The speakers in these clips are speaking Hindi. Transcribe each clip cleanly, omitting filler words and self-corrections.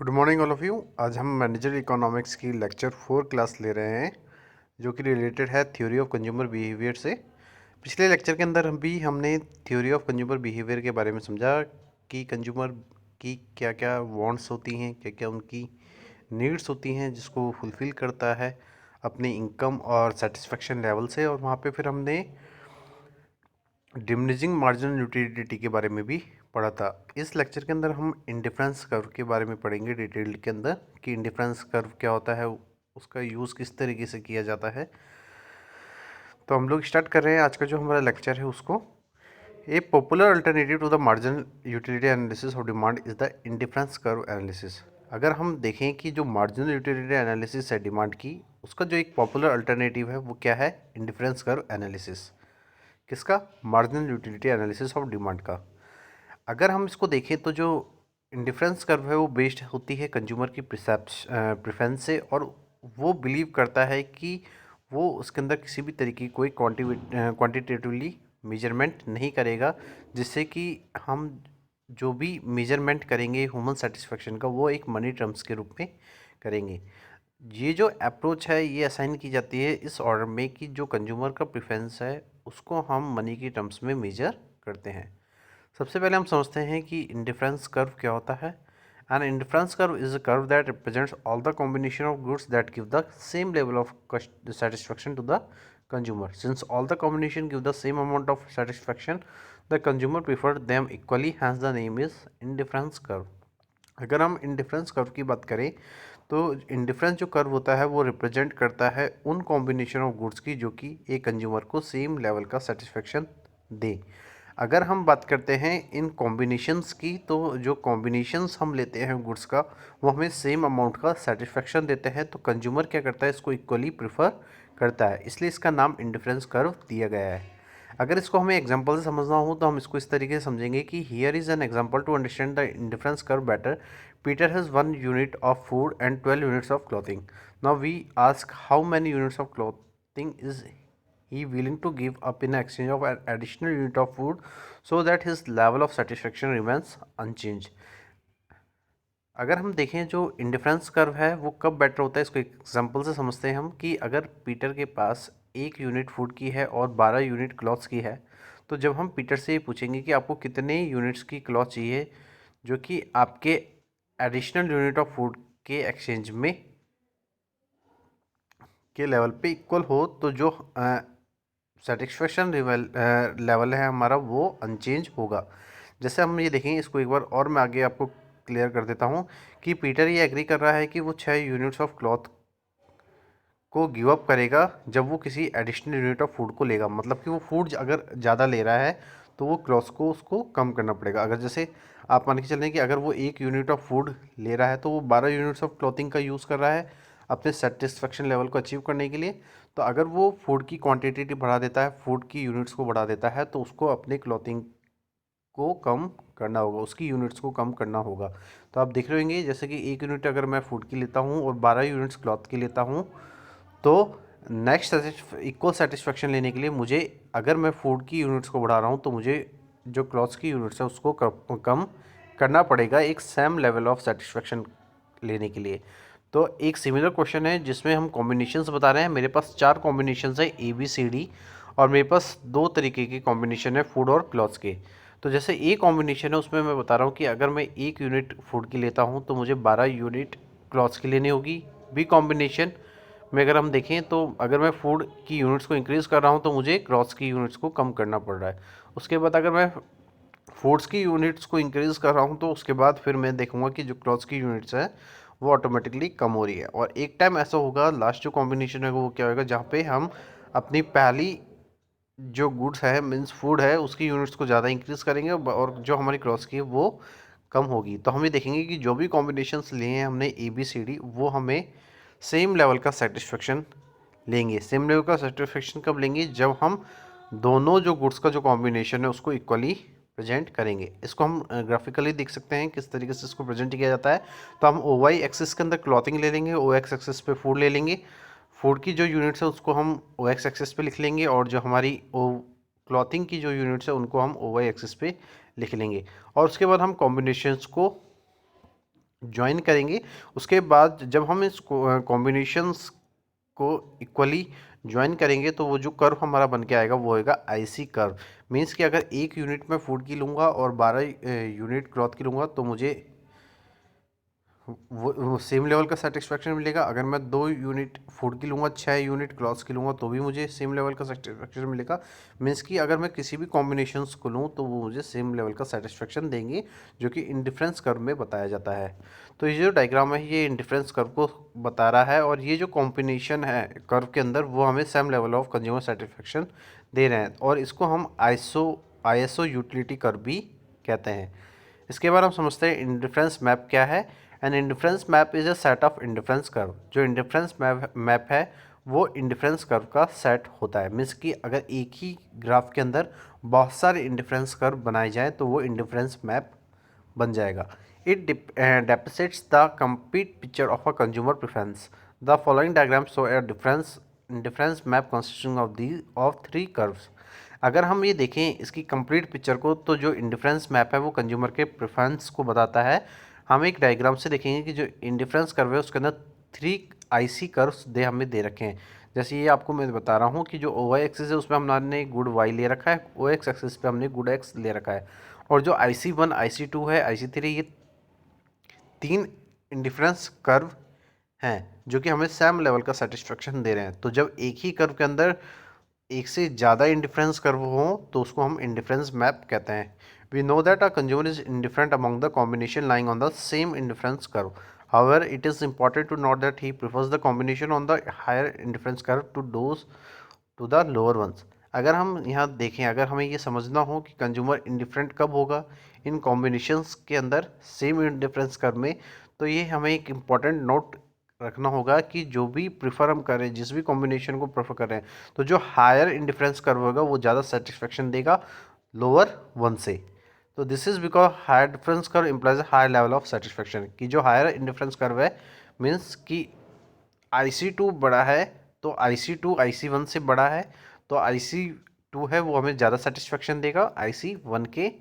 Good morning all of you. आज हम मैनेजर इकोनॉमिक्स की लेक्चर 4 क्लास ले रहे हैं जो कि रिलेटेड है थ्योरी ऑफ कंज्यूमर बिहेवियर से। पिछले लेक्चर के अंदर हमने थ्योरी ऑफ कंज्यूमर बिहेवियर के बारे में समझा कि कंज्यूमर की क्या क्या वांट्स होती हैं, क्या क्या उनकी नीड्स होती हैं जिसको वो फुलफ़िल करता है अपने इनकम और सेटिस्फेक्शन लेवल से। और वहाँ पे फिर हमने डिमिनिशिंग मार्जिनल यूटिलिटी के बारे में भी पढ़ा था। इस लेक्चर के अंदर हम इंडिफरेंस कर्व के बारे में पढ़ेंगे डिटेल के अंदर कि इंडिफरेंस कर्व क्या होता है, उसका यूज़ किस तरीके से किया जाता है। तो हम लोग स्टार्ट कर रहे हैं आज का जो हमारा लेक्चर है उसको। A popular alternative to the marginal utility analysis of demand is the indifference curve analysis. अगर हम देखें कि जो मार्जिनल यूटिलिटी एनालिसिस है डिमांड की, उसका जो एक पॉपुलर अल्टरनेटिव है वो क्या है? Indifference curve analysis. किसका? Marginal utility analysis of demand का। अगर हम इसको देखें तो जो इंडिफरेंस कर्व है वो बेस्ड होती है कंज्यूमर की प्रेफरेंस से, और वो बिलीव करता है कि वो उसके अंदर किसी भी तरीके की कोई क्वांटिटेटिवली मेजरमेंट नहीं करेगा, जिससे कि हम जो भी मेजरमेंट करेंगे ह्यूमन सेटिस्फेक्शन का वो एक मनी टर्म्स के रूप में करेंगे। ये जो अप्रोच है ये असाइन की जाती है इस ऑर्डर में कि जो कंज्यूमर का प्रेफरेंस है उसको हम मनी की टर्म्स में मेजर करते हैं। सबसे पहले हम समझते हैं कि इंडिफरेंस कर्व क्या होता है। An indifference curve is a curve that represents all the combination of goods that give the same level of satisfaction to the consumer. Since all the combination give the same amount of satisfaction, the consumer prefer them equally, hence the name is indifference curve. अगर हम इंडिफरेंस कर्व की बात करें तो इंडिफरेंस जो कर्व होता है वो रिप्रेजेंट करता है उन कॉम्बिनेशन ऑफ गुड्स की जो कि एक कंज्यूमर को सेम लेवल का सेटिस्फेक्शन दे। अगर हम बात करते हैं इन कॉम्बिनेशंस की, तो जो कॉम्बिनेशंस हम लेते हैं गुड्स का वो हमें सेम अमाउंट का सेटिस्फेक्शन देते हैं, तो कंज्यूमर क्या करता है? इसको इक्वली प्रेफर करता है, इसलिए इसका नाम इंडिफरेंस कर्व दिया गया है। अगर इसको हमें एग्जांपल से समझना हो तो हम इसको इस तरीके से समझेंगे कि here is an example to understand the indifference curve better. Peter has 1 unit of food and 12 units of clothing. Now we ask how many units of clothing is he willing to give up in exchange of an additional unit of food so that his level of satisfaction remains unchanged. अगर हम देखें जो इंडिफरेंस कर्व है वो कब बेटर होता है, इसको एग्जांपल से समझते हैं हम कि अगर पीटर के पास 1 यूनिट फूड की है और 12 यूनिट क्लॉथ्स की है, तो जब हम पीटर से ये पूछेंगे कि आपको कितने यूनिट्स की क्लॉथ चाहिए जो कि आपके एडिशनल यूनिट ऑफ फूड के एक्सचेंज में के लेवल पे इक्वल हो, तो जो सेटिस्फेक्शन लेवल है हमारा वो अनचेंज होगा। जैसे हम ये देखेंगे, इसको एक बार और मैं आगे आपको क्लियर कर देता हूँ कि पीटर ये एग्री कर रहा है कि वो 6 यूनिट्स ऑफ क्लॉथ को गिव अप करेगा जब वो किसी एडिशनल यूनिट ऑफ फूड को लेगा। मतलब कि वो फूड अगर ज़्यादा ले रहा है तो वो क्लॉथ्स को उसको कम करना पड़ेगा। अगर जैसे आप मान के चल रहे हैं कि अगर वो 1 यूनिट ऑफ फूड ले रहा है तो वो 12 यूनिट्स ऑफ क्लॉथिंग का यूज़ कर रहा है अपने सेटिस्फेक्शन लेवल को अचीव करने के लिए। तो अगर वो फूड की क्वांटिटी बढ़ा देता है, फूड की यूनिट्स को बढ़ा देता है, तो उसको अपने क्लॉथिंग को कम करना होगा, उसकी यूनिट्स को कम करना होगा। तो आप देख रहे होंगे जैसे कि 1 यूनिट अगर मैं फूड की लेता हूँ और 12 यूनिट्स क्लॉथ की लेता हूँ, तो नेक्स्ट इक्वल सेटिस्फेक्शन लेने के लिए मुझे, अगर मैं फूड की यूनिट्स को बढ़ा रहा हूँ तो मुझे जो क्लॉथ्स की यूनिट्स है उसको कम करना पड़ेगा एक सेम लेवल ऑफ सेटिस्फेक्शन लेने के लिए। तो एक सिमिलर क्वेश्चन है जिसमें हम कॉम्बिनेशंस बता रहे हैं। मेरे पास 4 कॉम्बिनेशंस है ए बी सी डी, और मेरे पास 2 तरीके के कॉम्बिनेशन है फूड और क्लॉथ्स के। तो जैसे ए कॉम्बिनेशन है उसमें मैं बता रहा हूँ कि अगर मैं 1 यूनिट फूड की लेता हूँ तो मुझे 12 यूनिट क्लॉथ्स की लेनी होगी। बी कॉम्बिनेशन में अगर हम देखें तो अगर मैं फूड की यूनिट्स को इंक्रीज़ कर रहा हूँ तो मुझे क्लॉथ्स की यूनिट्स को कम करना पड़ रहा है। उसके बाद अगर मैं फूड्स की यूनिट्स को इंक्रीज़ कर रहा हूँ तो उसके बाद फिर मैं देखूंगा कि जो क्लॉथ्स की यूनिट्स हैं वो ऑटोमेटिकली कम हो रही है। और एक टाइम ऐसा होगा, लास्ट जो कॉम्बिनेशन है वो क्या होगा, जहाँ पे हम अपनी पहली जो गुड्स है मीन्स फूड है उसकी यूनिट्स को ज़्यादा इंक्रीज़ करेंगे और जो हमारी क्लॉथ्स की है वो कम होगी। तो हम ये देखेंगे कि जो भी कॉम्बिनेशंस लिए हैं हमने ए बी सी डी, वो हमें सेम लेवल का सेटिस्फेक्शन लेंगे। सेम लेवल का सेटिस्फेक्शन कब लेंगे? जब हम दोनों जो गुड्स का जो कॉम्बिनेशन है उसको इक्वली प्रेजेंट करेंगे। इसको हम ग्राफिकली देख सकते हैं किस तरीके से इसको प्रेजेंट किया जाता है। तो हम ओ वाई एक्सिस के अंदर क्लॉथिंग ले लेंगे, ओ एक्स एक्सिस पे फूड ले लेंगे। फूड की जो यूनिट्स है उसको हम ओ एक्स एक्सिस पे लिख लेंगे, और जो हमारी ओ क्लॉथिंग की जो यूनिट्स है उनको हम ओ वाई एक्सिस पे लिख लेंगे। और उसके बाद हम कॉम्बिनेशंस को ज्वाइन करेंगे, उसके बाद जब हम इस कॉम्बिनेशंस को इक्वली ज्वाइन करेंगे तो वो जो कर्व हमारा बन के आएगा वो होएगा आईसी कर्व। मीन्स कि अगर 1 यूनिट मैं फूड की लूँगा और 12 यूनिट क्लॉथ की लूँगा तो मुझे वो सेम लेवल का सेटिस्फेक्शन मिलेगा। अगर मैं 2 यूनिट फूड की लूँगा, 6 यूनिट क्लॉथ्स की लूँगा तो भी मुझे सेम लेवल का सेटिस्फेक्शन मिलेगा। मीन्स कि अगर मैं किसी भी कॉम्बिनेशंस को लूँ तो वो मुझे सेम लेवल का सेटिस्फेक्शन देंगे, जो कि इंडिफरेंस कर्व में बताया जाता है। तो ये जो डायग्राम है ये इंडिफरेंस कर्व को बता रहा है, और ये जो कॉम्बिनेशन है कर्व के अंदर वो हमें same level of consumer satisfaction दे रहे हैं, और इसको हम आईएसओ यूटिलिटी कर्व भी कहते हैं। इसके बाद हम समझते हैं इंडिफरेंस मैप क्या है। An indifference map is a set of indifference curve. जो इंडिफरेंस मैप है वो इंडिफरेंस कर्व का सेट होता है। मीन्स कि अगर एक ही ग्राफ के अंदर बहुत सारे इंडिफरेंस कर्व बनाए जाएँ तो वो इंडिफरेंस मैप बन जाएगा। It demonstrates the complete picture of a consumer preference. The following diagram show a difference map consisting of 3 curves. अगर हम ये देखें इसकी कंप्लीट पिक्चर को, तो जो इंडिफरेंस मैप है वो कंज्यूमर के प्रेफरेंस को बताता है। हम एक डायग्राम से देखेंगे कि जो इंडिफरेंस कर्व है उसके अंदर 3 आईसी कर्व्स हमें दे रखे हैं। जैसे ये आपको मैं बता रहा हूँ कि जो ओ वाई एक्सिस है उसमें हमने गुड वाई ले रखा है, ओ एक्स एक्सिस पे हमने गुड एक्स ले रखा है, और जो IC1 IC2 है IC3 ये 3 इंडिफरेंस कर्व हैं जो कि हमें सेम लेवल का सेटिस्फेक्शन दे रहे हैं। तो जब एक ही कर्व के अंदर एक से ज़्यादा इंडिफरेंस कर्व हो तो उसको हम इंडिफरेंस मैप कहते हैं। We know that a consumer is indifferent among the combination lying on the same indifference curve. However it is important to note that he prefers the combination on the higher indifference curve to the lower ones. अगर हम यहाँ देखें, अगर हमें ये समझना हो कि कंज्यूमर इंडिफरेंट कब होगा इन कॉम्बिनेशंस के अंदर सेम इंडिफरेंस कर्व में, तो ये हमें एक इम्पॉर्टेंट नोट रखना होगा कि जो भी प्रीफर हम करें, जिस भी कॉम्बिनेशन को प्रेफर कर रहे हैं, तो जो हायर इंडिफरेंस कर्व होगा वो ज़्यादा सेटिस्फेक्शन देगा लोअर वन से। तो this is because higher difference curve implies a higher level of satisfaction. कि जो हायर इंडिफरेंस कर्व है मीन्स कि IC2 बड़ा है तो IC2 IC1 से बड़ा है, तो IC2 है वो हमें ज़्यादा सेटिस्फेक्शन देगा IC1 के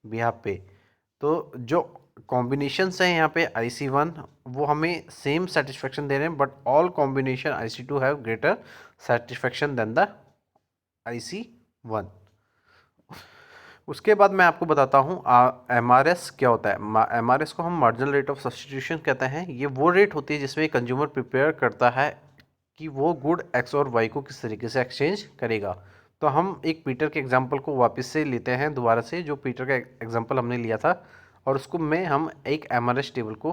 बिहाफ पे। तो जो कॉम्बिनेशंस हैं यहाँ पे IC1 वो हमें सेम सेटिस्फेक्शन दे रहे हैं, but all combination IC2 have greater satisfaction than the IC1। उसके बाद मैं आपको बताता हूँ MRS क्या होता है। MRS को हम मार्जिनल रेट ऑफ सब्सटीट्यूशन कहते हैं। ये वो रेट होती है जिसमें कंज्यूमर प्रिपेयर करता है कि वो गुड X और Y को किस तरीके से एक्सचेंज करेगा। तो हम एक पीटर के एग्जांपल को वापस से लेते हैं दोबारा से, जो पीटर का एग्जांपल हमने लिया था, और उसको में हम एक MRS टेबल को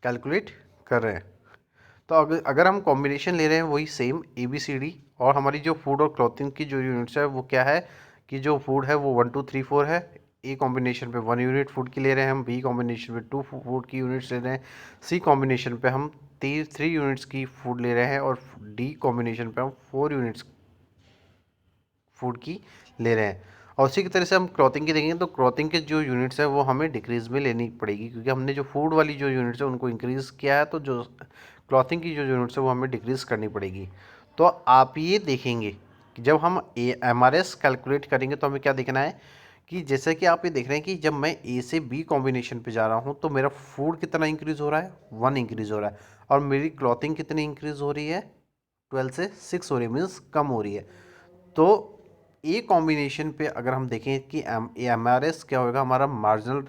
कैलकुलेट कर रहे हैं। तो अगर हम कॉम्बिनेशन ले रहे हैं वही सेम ABCD, और हमारी जो फूड और क्लॉथिंग की जो यूनिट्स है वो क्या है कि जो फूड है वो 1 2 3 4 है। A कॉम्बिनेशन पे 1 यूनिट फूड की ले रहे हैं हम, B कॉम्बिनेशन पे 2 फूड की यूनिट्स ले रहे हैं, C कॉम्बिनेशन पे हम 3 यूनिट्स की फूड ले रहे हैं, और D कॉम्बिनेशन पे हम 4 यूनिट्स फूड की ले रहे हैं। और उसी की तरह से हम क्लॉथिंग की देखेंगे तो क्लॉथिंग के जो यूनिट्स है वो हमें डिक्रीज़ में लेनी पड़ेगी, क्योंकि हमने जो फूड वाली जो यूनिट्स है उनको इंक्रीज़ किया है, तो जो क्लॉथिंग की जो यूनिट्स है वो हमें डिक्रीज़ करनी पड़ेगी। तो आप ये देखेंगे कि जब हम MRS कैलकुलेट करेंगे तो हमें क्या देखना है कि जैसे कि आप ये देख रहे हैं कि जब मैं A से B कॉम्बिनेशन पे जा रहा हूँ तो मेरा फूड कितना इंक्रीज़ हो रहा है, 1 इंक्रीज़ हो रहा है, और मेरी क्लॉथिंग कितनी इंक्रीज़ हो रही है, 12 से 6 हो रही है, मीन्स कम हो रही है। तो ए कॉम्बिनेशन पे अगर हम देखें कि MRS क्या होगा, हमारा मार्जिनल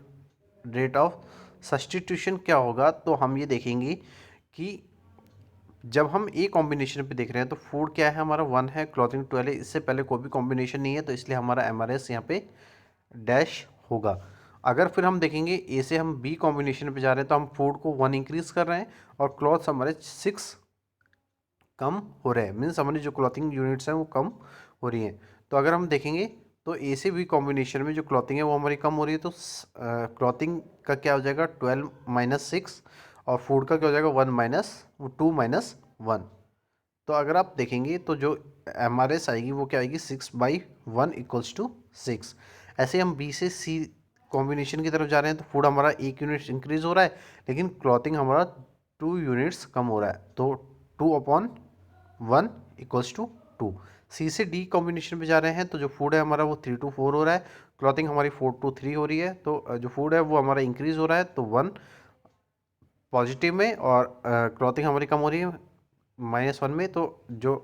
रेट ऑफ सब्स्टिट्यूशन क्या होगा, तो हम ये देखेंगे कि जब हम ए कॉम्बिनेशन पे देख रहे हैं तो फूड क्या है हमारा 1 है, क्लॉथिंग 12 है, इससे पहले कोई भी कॉम्बिनेशन नहीं है, तो इसलिए हमारा MRS यहाँ पे डैश होगा। अगर फिर हम देखेंगे ए से हम बी कॉम्बिनेशन पे जा रहे हैं तो हम फूड को 1 इंक्रीज़ कर रहे हैं और क्लॉथ्स हमारे 6 कम हो रहे हैं, मीन्स हमारी जो क्लॉथिंग यूनिट्स हैं वो कम हो रही हैं। तो अगर हम देखेंगे तो ए से बी कॉम्बिनेशन में जो क्लॉथिंग है वो हमारी कम हो रही है, तो क्लॉथिंग का क्या हो जाएगा 12 माइनस 6, और फूड का क्या हो जाएगा 1 माइनस 2 माइनस 1। तो अगर आप देखेंगे तो जो MRS आएगी वो क्या आएगी 6/1 इक्वल्स टू 6। ऐसे हम बी से सी कॉम्बिनेशन की तरफ जा रहे हैं तो फूड हमारा 1 यूनिट इंक्रीज़ हो रहा है, लेकिन क्लॉथिंग हमारा 2 यूनिट्स कम हो रहा है, तो 2/1 इक्वल्स टू 2। सी से डी कॉम्बिनेशन पे जा रहे हैं तो जो फूड है हमारा वो 3 to 4 हो रहा है, क्लॉथिंग हमारी 4 to 3 हो रही है, तो जो फूड है वो हमारा इंक्रीज हो रहा है, तो 1 पॉजिटिव में, और क्लॉथिंग हमारी कम हो रही है -1 में, तो जो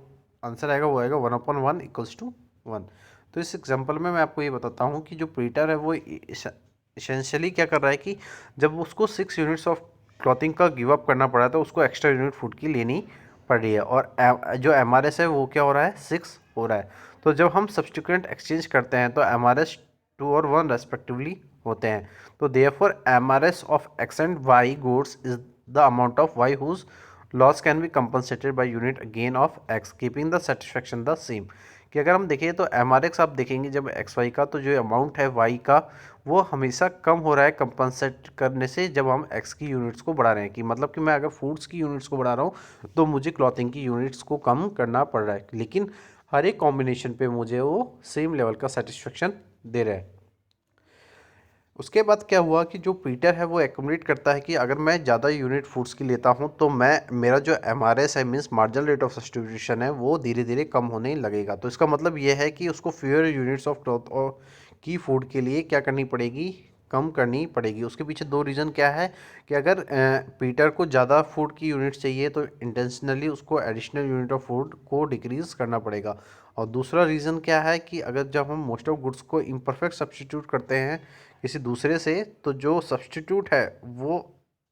आंसर आएगा वो आएगा 1/1 इक्वल्स टू 1। तो इस एग्जांपल में मैं आपको ये बताता हूँ कि जो प्रीटर है वो इसेंशियली क्या कर रहा है कि जब उसको 6 यूनिट्स ऑफ क्लॉथिंग का गिव अप करना पड़ा तो उसको एक्स्ट्रा यूनिट फूड की लेनी पड़ रही है, और जो MRS है वो क्या हो रहा है, 6 हो रहा है। तो जब हम सब्स्टिट्यूएंट एक्सचेंज करते हैं तो MRS 2 और 1 रेस्पेक्टिवली होते हैं। तो therefore MRS of X and Y goods is the amount of Y whose loss can be compensated by unit gain of X keeping the satisfaction the same. कि अगर हम देखें तो MRX आप देखेंगे जब एक्स वाई का, तो जो अमाउंट है वाई का वो हमेशा कम हो रहा है कंपनसेट करने से जब हम एक्स की यूनिट्स को बढ़ा रहे हैं। कि मतलब कि मैं अगर फूड्स की यूनिट्स को बढ़ा रहा हूँ तो मुझे क्लॉथिंग की यूनिट्स को कम करना पड़ रहा है, लेकिन हर एक कॉम्बिनेशन पे मुझे वो सेम लेवल का सेटिस्फेक्शन दे रहा है। उसके बाद क्या हुआ कि जो पीटर है वो एक्यूमुलेट करता है कि अगर मैं ज़्यादा यूनिट फूड्स की लेता हूँ तो मेरा जो MRS है means marginal rate of substitution है वो धीरे धीरे कम होने लगेगा। तो इसका मतलब ये है कि उसको फ्यूअर यूनिट्स ऑफ क्लॉथ और की फूड के लिए क्या करनी पड़ेगी, कम करनी पड़ेगी। उसके पीछे दो रीज़न क्या है कि अगर पीटर को ज़्यादा फूड की यूनिट्स चाहिए तो इंटेंशनली उसको एडिशनल यूनिट ऑफ फूड को डिक्रीज करना पड़ेगा। और दूसरा रीज़न क्या है कि अगर जब हम मोस्ट ऑफ गुड्स को इम्परफेक्ट सब्स्टिट्यूट करते हैं किसी दूसरे से, तो जो सब्स्टिट्यूट है वो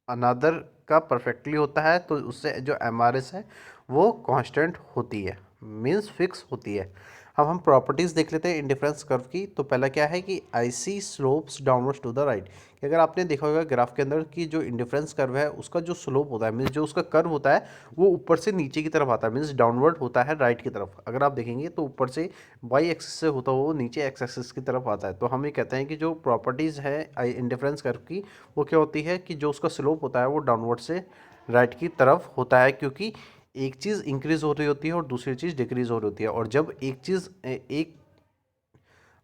अनदर का परफेक्टली होता है, तो उससे जो MRS है वो कांस्टेंट होती है, मींस फिक्स होती है। अब हम प्रॉपर्टीज़ देख लेते हैं इंडिफरेंस कर्व की। तो पहला क्या है कि IC slopes downwards to the right. कि अगर आपने देखा होगा ग्राफ के अंदर कि जो इंडिफरेंस कर्व है उसका जो स्लोप होता है मीन्स जो उसका कर्व होता है वो ऊपर से नीचे की तरफ आता है, मीन्स डाउनवर्ड होता है राइट की तरफ। अगर आप देखेंगे तो ऊपर से वाई एक्सिस से होता हुआ वो नीचे एक्स एक्सिस की तरफ आता है। तो हम ये कहते हैं कि जो प्रॉपर्टीज़ है इंडिफरेंस कर्व की वो क्या होती है कि जो उसका स्लोप होता है वो डाउनवर्ड से राइट की तरफ होता है, क्योंकि एक चीज़ इंक्रीज हो रही होती है और दूसरी चीज़ डिक्रीज हो रही होती है। और जब एक चीज़ एक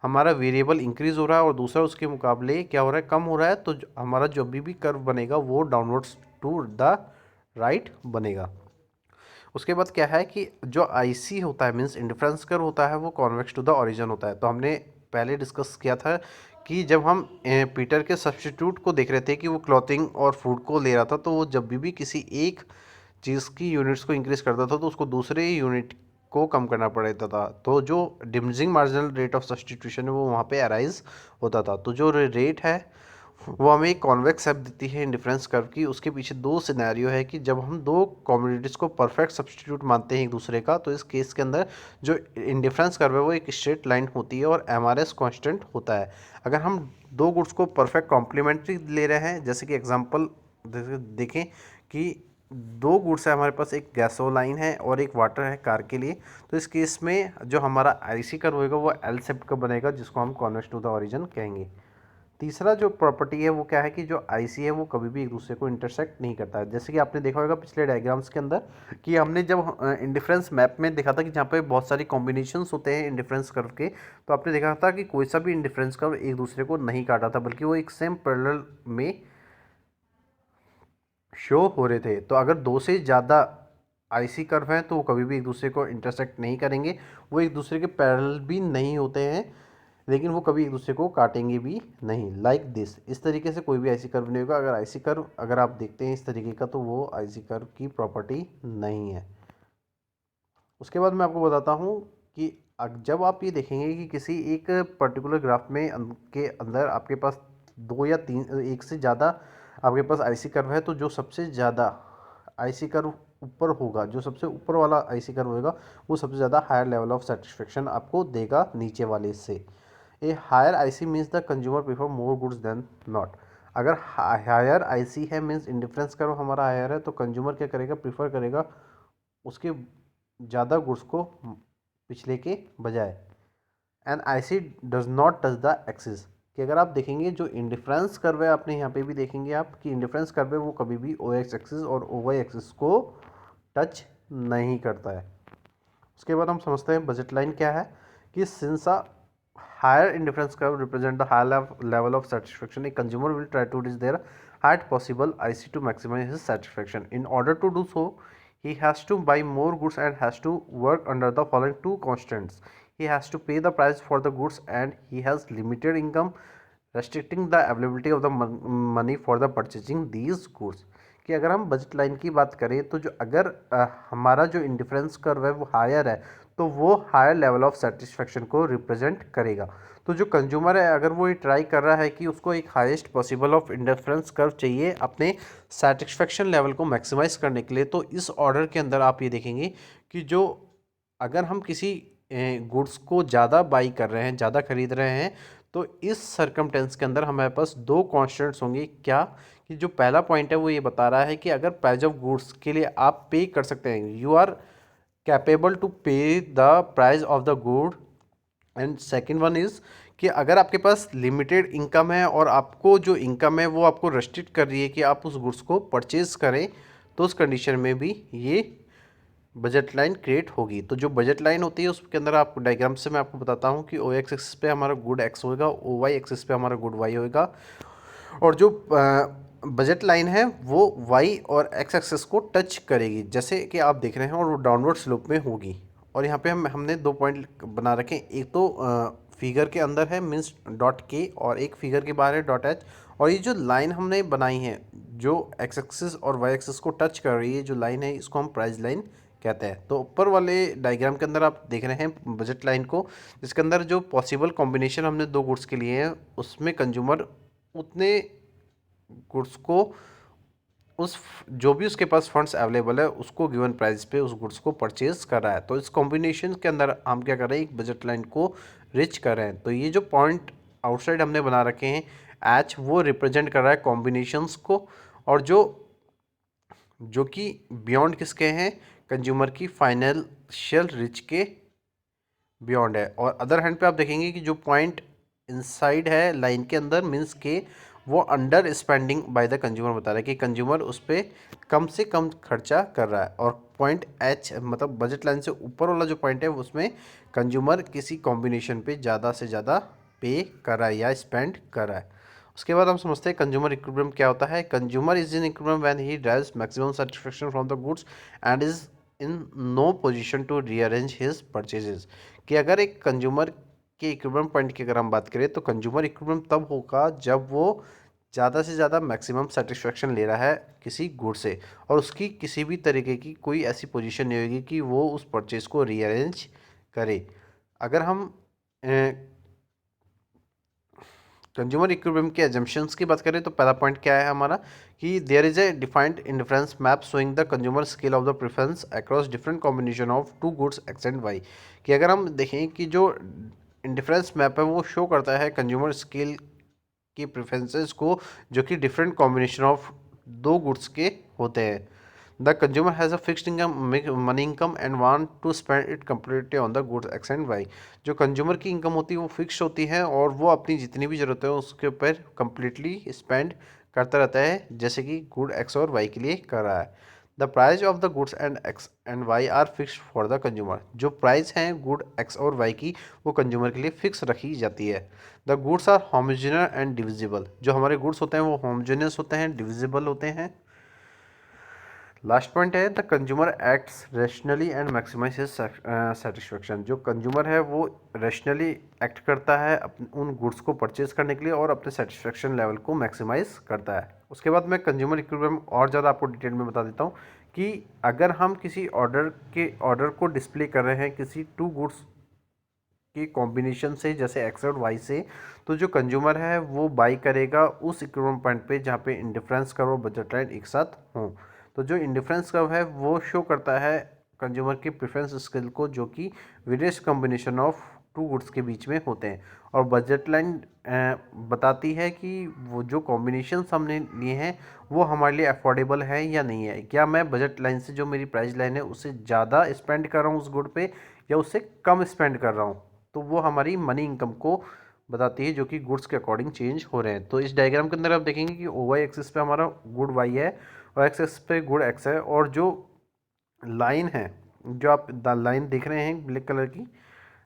हमारा वेरिएबल इंक्रीज हो रहा है और दूसरा उसके मुकाबले क्या हो रहा है, कम हो रहा है, तो हमारा जो भी कर्व बनेगा वो डाउनवर्ड्स टू द राइट बनेगा। उसके बाद क्या है कि जो IC होता है मीन्स इंडिफरेंस कर्व होता है वो कॉन्वेक्स टू द ओरिजिन होता है। तो हमने पहले डिस्कस किया था कि जब हम पीटर के सब्स्टिट्यूट को देख रहे थे कि वो क्लॉथिंग और फूड को ले रहा था, तो वो जब भी किसी एक चीज़ की यूनिट्स को इंक्रीज करता था तो उसको दूसरे यूनिट को कम करना पड़ता था। तो जो diminishing marginal rate of substitution है वो वहाँ पे अराइज होता था। तो जो रेट है वो हमें एक कॉन्वेक्स शेप देती है इंडिफरेंस कर्व की। उसके पीछे दो सिनेरियो है कि जब हम दो कॉमोडिटीज़ को परफेक्ट सब्स्टिट्यूट मानते हैं एक दूसरे का, तो इस केस के अंदर जो इंडिफरेंस कर्व है वो एक स्ट्रेट लाइन होती है और MRS कांस्टेंट होता है। अगर हम दो गुड्स को परफेक्ट कॉम्प्लीमेंट्री ले रहे हैं, जैसे कि एग्जांपल देखें कि दो गुड्स है हमारे पास, एक गैसोलाइन है और एक वाटर है कार के लिए, तो इस केस में जो हमारा IC कर्व होगा वो L शेप का बनेगा जिसको हम कॉन्वेक्स टू द ओरिजिन कहेंगे। तीसरा जो प्रॉपर्टी है वो क्या है कि जो IC है वो कभी भी एक दूसरे को इंटरसेक्ट नहीं करता है। जैसे कि आपने देखा होगा पिछले डायग्राम्स के अंदर कि हमने जब इंडिफरेंस मैप में देखा था कि जहाँ पे बहुत सारी कॉम्बिनेशंस होते हैं इंडिफरेंस कर्व के, तो आपने देखा था कि कोई सा भी इंडिफरेंस कर्व एक दूसरे को नहीं काटा था, बल्कि वो एक सेम पैरेलल में शो हो रहे थे। तो अगर दो से ज़्यादा IC कर्व हैं तो वो कभी भी एक दूसरे को इंटरसेक्ट नहीं करेंगे, वो एक दूसरे के पैरेलल भी नहीं होते हैं, लेकिन वो कभी एक दूसरे को काटेंगे भी नहीं। लाइक दिस, इस तरीके से कोई भी IC कर्व नहीं होगा। अगर IC कर्व अगर आप देखते हैं इस तरीके का तो वो IC कर्व की प्रॉपर्टी नहीं है। उसके बाद मैं आपको बताता हूँ कि जब आप ये देखेंगे कि किसी एक पर्टिकुलर ग्राफ में के अंदर आपके पास दो या तीन एक से ज़्यादा आपके पास IC कर्व है, तो जो सबसे ज़्यादा IC कर्व ऊपर होगा, जो सबसे ऊपर वाला IC कर्व होगा वो सबसे ज़्यादा हायर लेवल ऑफ सेटिस्फेक्शन आपको देगा नीचे वाले से। A higher IC means the consumer prefer more goods than not. अगर हायर IC है मीन्स इंडिफरेंस कर्व हमारा हायर है, तो कंज्यूमर क्या करेगा, प्रीफर करेगा उसके ज़्यादा गुड्स को पिछले के बजाय। And IC does not touch the axis. कि अगर आप देखेंगे जो इंडिफरेंस कर्व है, आपने यहाँ पे भी देखेंगे आप कि इंडिफरेंस कर्व है वो कभी भी OX एक्सिस और OY एक्सिस को टच नहीं करता है। उसके बाद हम समझते हैं बजट लाइन क्या है कि since a higher indifference curve represent the higher level of satisfaction, a consumer will try to reach their highest possible IC to maximize his satisfaction. In order to do so, he has to buy more goods and has to work under the following two constants. he has to pay the price for the goods and he has limited income restricting the availability of the money for the purchasing these goods। कि अगर हम बजट लाइन की बात करें तो जो अगर हमारा जो इंडिफरेंस कर्व है वो हायर है तो वो हायर लेवल ऑफ सेटिस्फेक्शन को रिप्रेजेंट करेगा। तो जो कंज्यूमर है अगर वो ये ट्राई कर रहा है कि उसको एक highest possible of indifference curve चाहिए अपने सेटिस्फेक्शन लेवल को मैक्सिमाइज करने के लिए, तो इस ऑर्डर के अंदर आप ये देखेंगे कि जो अगर हम किसी गुड्स को ज़्यादा बाई कर रहे हैं, ज़्यादा खरीद रहे हैं, तो इस सर्कमटेंस के अंदर हमारे पास दो कॉन्स्टेंट्स होंगे। क्या कि जो पहला पॉइंट है वो ये बता रहा है कि अगर प्राइस ऑफ गुड्स के लिए आप पे कर सकते हैं, यू आर कैपेबल टू पे the price of the good. And second one is कि अगर आपके पास लिमिटेड इनकम है और आपको जो इनकम है वो आपको रेस्ट्रिक्ट कर रही है कि आप उस गुड्स को परचेज़ करें, तो उस कंडीशन में भी ये बजट लाइन क्रिएट होगी। तो जो बजट लाइन होती है उसके अंदर आपको डायग्राम से मैं आपको बताता हूँ कि ओ एक्स एक्सिस पे हमारा गुड एक्स होगा, ओ वाई एक्सिस पे हमारा गुड वाई होगा, और जो बजट लाइन है वो वाई और एक्स एक्सिस को टच करेगी जैसे कि आप देख रहे हैं, और वो डाउनवर्ड स्लोप में होगी। और यहाँ पे हमने दो पॉइंट बना रखे हैं, एक तो फिगर के अंदर है मीन्स डॉट के, और एक फिगर के बाहर है डॉट एच। और ये जो लाइन हमने बनाई है जो एक्स एक्सिस और वाई एक्सिस को टच कर रही है जो लाइन है, इसको हम प्राइस लाइन कहते हैं। तो ऊपर वाले डायग्राम के अंदर आप देख रहे हैं बजट लाइन को, जिसके अंदर जो पॉसिबल कॉम्बिनेशन हमने दो गुड्स के लिए हैं उसमें कंज्यूमर उतने गुड्स को उस जो भी उसके पास फंड्स अवेलेबल है उसको गिवन प्राइस पे उस गुड्स को परचेज कर रहा है। तो इस कॉम्बिनेशन के अंदर हम क्या कर रहे हैं, एक बजट लाइन को रिच कर रहे हैं। तो ये जो पॉइंट आउटसाइड हमने बना रखे हैं एच, वो रिप्रेजेंट कर रहा है कॉम्बिनेशंस को, और जो कि बियॉन्ड किसके हैं, कंज्यूमर की फाइनेंशियल रिच के बियॉन्ड है। और अदर हैंड पे आप देखेंगे कि जो पॉइंट इनसाइड है लाइन के अंदर मीन्स के वो under spending by the consumer बता रहा है कि कंज्यूमर उस पर कम से कम खर्चा कर रहा है। और पॉइंट एच मतलब बजट लाइन से ऊपर वाला जो पॉइंट है उसमें कंज्यूमर किसी कॉम्बिनेशन पे ज़्यादा से ज़्यादा पे कर रहा है या स्पेंड कर रहा है। उसके बाद हम समझते हैं कंज्यूमर इक्विलिब्रियम क्या होता है। Consumer is in equilibrium when he drives maximum satisfaction from the goods and is in no position to rearrange his purchases. कि अगर एक कंज्यूमर के इक्विलिब्रियम पॉइंट की अगर हम बात करें तो कंज्यूमर इक्विलिब्रियम तब होगा जब वो ज़्यादा से ज़्यादा मैक्सिमम सेटिस्फेक्शन ले रहा है किसी गुड से, और उसकी किसी भी तरीके की कोई ऐसी पोजीशन नहीं होगी कि वो उस परचेज को रीअरेंज करे। अगर हम कंज्यूमर इक्विलिब्रियम के एजम्पशंस की बात करें तो पहला पॉइंट क्या है हमारा कि there is a defined indifference map showing the consumer scale of the preference across different combination of two goods X and Y. कि अगर हम देखें कि जो इंडिफरेंस मैप है वो शो करता है कंज्यूमर स्केल की प्रेफरेंसेस को, जो कि डिफरेंट कॉम्बिनेशन ऑफ दो गुड्स के होते हैं। The consumer has a fixed income money income and want to spend it completely on the goods X and Y. जो कंज्यूमर की इनकम होती है वो फिक्स होती है और वो अपनी जितनी भी ज़रूरत है उसके ऊपर कम्प्लीटली स्पेंड करता रहता है, जैसे कि गुड एक्स और वाई के लिए कर रहा है। The price of the goods and X and Y are fixed for the consumer. जो प्राइस हैं गुड एक्स और वाई की वो कंज्यूमर के लिए फिक्स रखी जाती है। The goods are homogeneous and divisible. जो हमारे गुड्स होते हैं वो होमोजेनियस होते हैं, डिविजिबल होते हैं। लास्ट पॉइंट है the consumer acts rationally and maximise his satisfaction. जो कंज्यूमर है वो रैशनली एक्ट करता है उन गुड्स को परचेज करने के लिए और अपने सेटिस्फेक्शन लेवल को मैक्सिमाइज करता है। उसके बाद मैं कंज्यूमर इक्विलिब्रियम और ज़्यादा आपको डिटेल में बता देता हूँ कि अगर हम किसी ऑर्डर को डिस्प्ले कर रहे हैं किसी टू गुड्स की कॉम्बिनेशन से जैसे एक्स और वाई से, तो जो कंज्यूमर है वो बाई करेगा उस इक्विलिब्रियम पॉइंट पे जहाँ पे इंडिफरेंस कर्व और बजट लाइन एक साथ हों। तो जो इंडिफरेंस कर्व है वो शो करता है कंज्यूमर की प्रेफरेंस स्केल को, जो कि various combination of two goods के बीच में होते हैं। और बजट लाइन बताती है कि वो जो कॉम्बिनेशन हमने लिए हैं वो हमारे लिए अफोर्डेबल है या नहीं है। क्या मैं बजट लाइन से जो मेरी प्राइस लाइन है उससे ज़्यादा स्पेंड कर रहा हूँ उस गुड पे या उससे कम स्पेंड कर रहा हूँ। तो वो हमारी मनी इनकम को बताती है जो कि गुड्स के अकॉर्डिंग चेंज हो रहे हैं। तो इस डायग्राम के अंदर आप देखेंगे कि ओ वाई एक्सिस पे हमारा गुड वाई है और एक्स एक्सिस पे गुड एक्स है, और जो लाइन है जो आप लाइन देख रहे हैं ब्लैक कलर की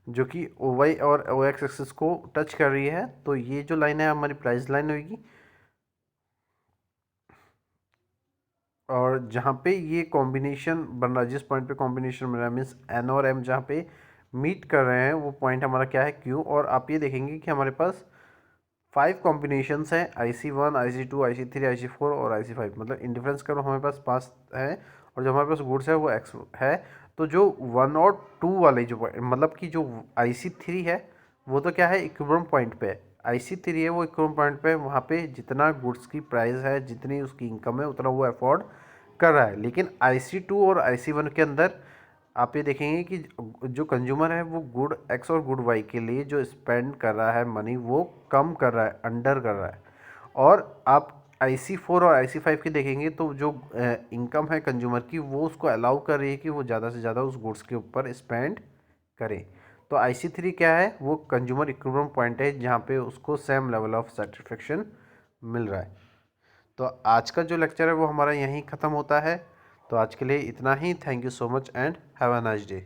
जो कि ओ वाई और ओ एक्स एक्सिस को टच कर रही है, तो ये जो लाइन है हमारी प्राइस लाइन होगी। और जहाँ पे ये कॉम्बिनेशन बन रहा है, जिस पॉइंट पे कॉम्बिनेशन बन रहा है मीन्स एन और एम जहाँ पे मीट कर रहे हैं वो पॉइंट हमारा क्या है क्यू। और आप ये देखेंगे कि हमारे पास 5 कॉम्बिनेशंस हैं, IC1, IC2, IC3, IC4 और IC5, मतलब इंडिफरेंस कर्व हमारे पास 5 है और जो हमारे पास गुड्स है वो एक्स है। तो जो 1 और 2 वाले जो मतलब कि जो IC3 है वो तो क्या है इक्विलिब्रियम पॉइंट पे है, IC3 है वो इक्विलिब्रियम पॉइंट पे है, वहाँ पे जितना गुड्स की प्राइस है जितनी उसकी इनकम है उतना वो अफोर्ड कर रहा है। लेकिन IC2 और IC1 के अंदर आप ये देखेंगे कि जो कंज्यूमर है वो गुड एक्स और गुड वाई के लिए जो स्पेंड कर रहा है मनी वो कम कर रहा है, अंडर कर रहा है। और आप IC4 और IC5 की देखेंगे तो जो इनकम है कंज्यूमर की वो उसको अलाउ कर रही है कि वो ज़्यादा से ज़्यादा उस गुड्स के ऊपर स्पेंड करे। तो IC3 क्या है वो कंज्यूमर इक्विलिब्रियम पॉइंट है जहाँ पे उसको सेम लेवल ऑफ सेटिस्फेक्शन मिल रहा है। तो आज का जो लेक्चर है वो हमारा यहीं ख़त्म होता है। तो आज के लिए इतना ही। Thank you so much and have a nice day.